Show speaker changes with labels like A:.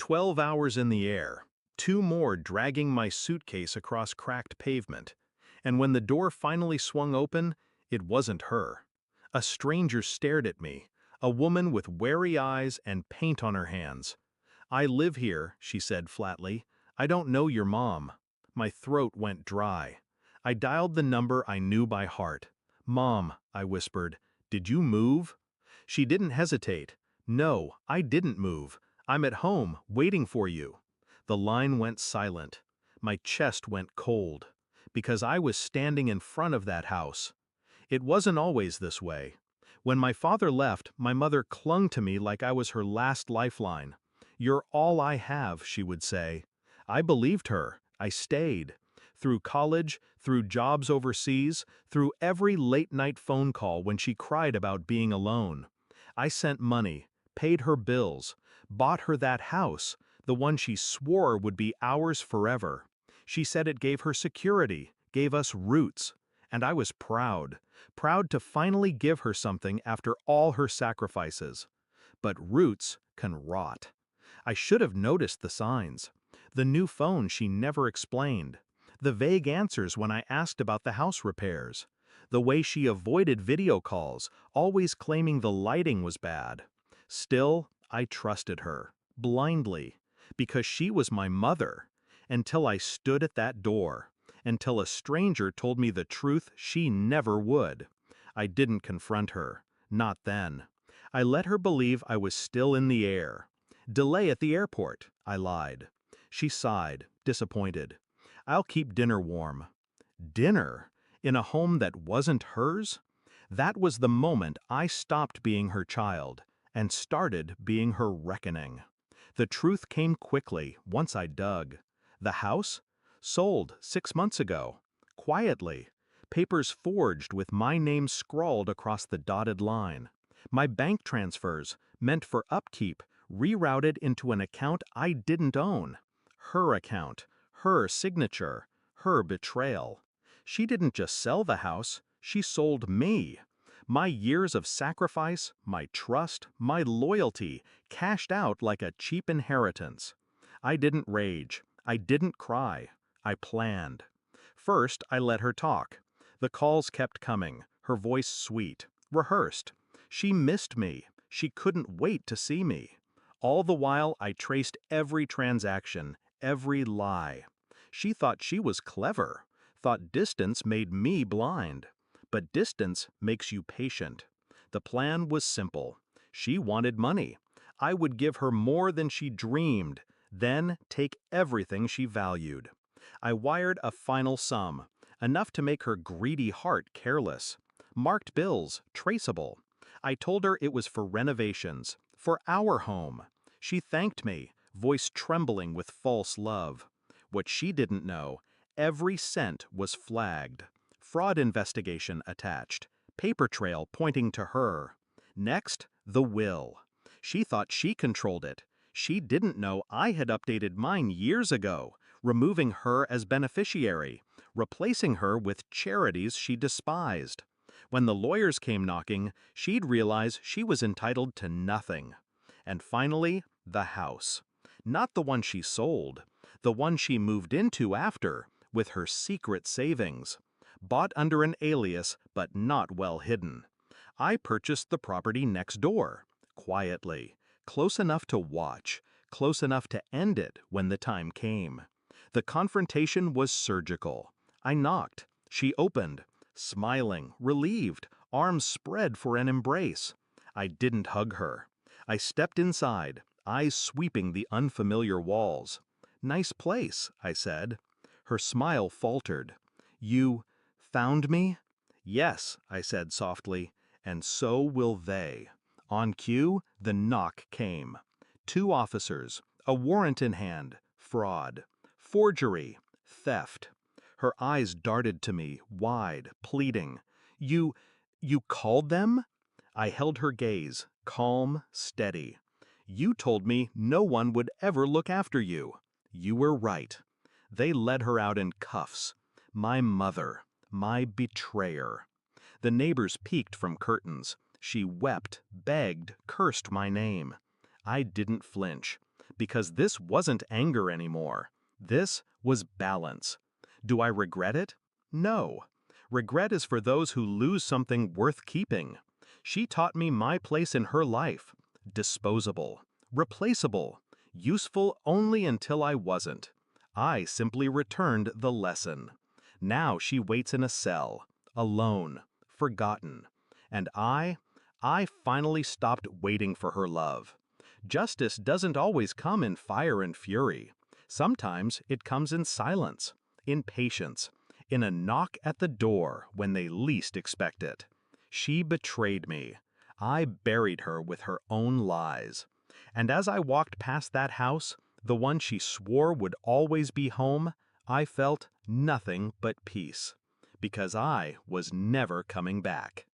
A: 12 hours in the air, two more dragging my suitcase across cracked pavement, and when the door finally swung open, it wasn't her. A stranger stared at me, a woman with wary eyes and paint on her hands. "I live here," she said flatly. "I don't know your mom." My throat went dry. I dialed the number I knew by heart. "Mom," I whispered, "did you move?" She didn't hesitate. "No, I didn't move. I'm at home, waiting for you." The line went silent. My chest went cold. Because I was standing in front of that house. It wasn't always this way. When my father left, my mother clung to me like I was her last lifeline. "You're all I have," she would say. I believed her. I stayed. Through college, through jobs overseas, through every late-night phone call when she cried about being alone. I sent money, paid her bills, bought her that house, the one she swore would be ours forever. She said it gave her security, gave us roots. And I was proud to finally give her something after all her sacrifices. But roots can rot. I should have noticed the signs. The new phone she never explained. The vague answers when I asked about the house repairs. The way she avoided video calls, always claiming the lighting was bad. Still, I trusted her, blindly, because she was my mother, until I stood at that door, until a stranger told me the truth she never would. I didn't confront her, not then. I let her believe I was still in the air. "Delay at the airport," I lied. She sighed, disappointed. "I'll keep dinner warm." Dinner? In a home that wasn't hers? That was the moment I stopped being her child and started being her reckoning. The truth came quickly once I dug. The house? Sold 6 months ago. Quietly. Papers forged with my name scrawled across the dotted line. My bank transfers, meant for upkeep, rerouted into an account I didn't own. Her account, her signature, her betrayal. She didn't just sell the house, she sold me. My years of sacrifice, my trust, my loyalty, cashed out like a cheap inheritance. I didn't rage. I didn't cry. I planned. First, I let her talk. The calls kept coming, her voice sweet, rehearsed. She missed me. She couldn't wait to see me. All the while, I traced every transaction, every lie. She thought she was clever, thought distance made me blind. But distance makes you patient. The plan was simple. She wanted money. I would give her more than she dreamed, then take everything she valued. I wired a final sum, enough to make her greedy heart careless. Marked bills, traceable. I told her it was for renovations, for our home. She thanked me, voice trembling with false love. What she didn't know, every cent was flagged. Fraud investigation attached, paper trail pointing to her. Next, the will. She thought she controlled it. She didn't know I had updated mine years ago, removing her as beneficiary, replacing her with charities she despised. When the lawyers came knocking, she'd realize she was entitled to nothing. And finally, the house. Not the one she sold, the one she moved into after, with her secret savings. Bought under an alias, but not well hidden. I purchased the property next door, quietly, close enough to watch, close enough to end it when the time came. The confrontation was surgical. I knocked. She opened, smiling, relieved, arms spread for an embrace. I didn't hug her. I stepped inside, eyes sweeping the unfamiliar walls. "Nice place," I said. Her smile faltered. "You found me?" "Yes," I said softly, "and so will they." On cue, the knock came. 2 officers, a warrant in hand, fraud, forgery, theft. Her eyes darted to me, wide, pleading. You called them?" I held her gaze, calm, steady. "You told me no one would ever look after you. You were right." They led her out in cuffs. My mother, my betrayer. The neighbors peeked from curtains. She wept, begged, cursed my name. I didn't flinch, because this wasn't anger anymore. This was balance. Do I regret it? No. Regret is for those who lose something worth keeping. She taught me my place in her life. Disposable. Replaceable. Useful only until I wasn't. I simply returned the lesson. Now she waits in a cell, alone, forgotten. And I finally stopped waiting for her love. Justice doesn't always come in fire and fury. Sometimes it comes in silence, in patience, in a knock at the door when they least expect it. She betrayed me. I buried her with her own lies. And as I walked past that house, the one she swore would always be home, I felt nothing but peace. Because I was never coming back.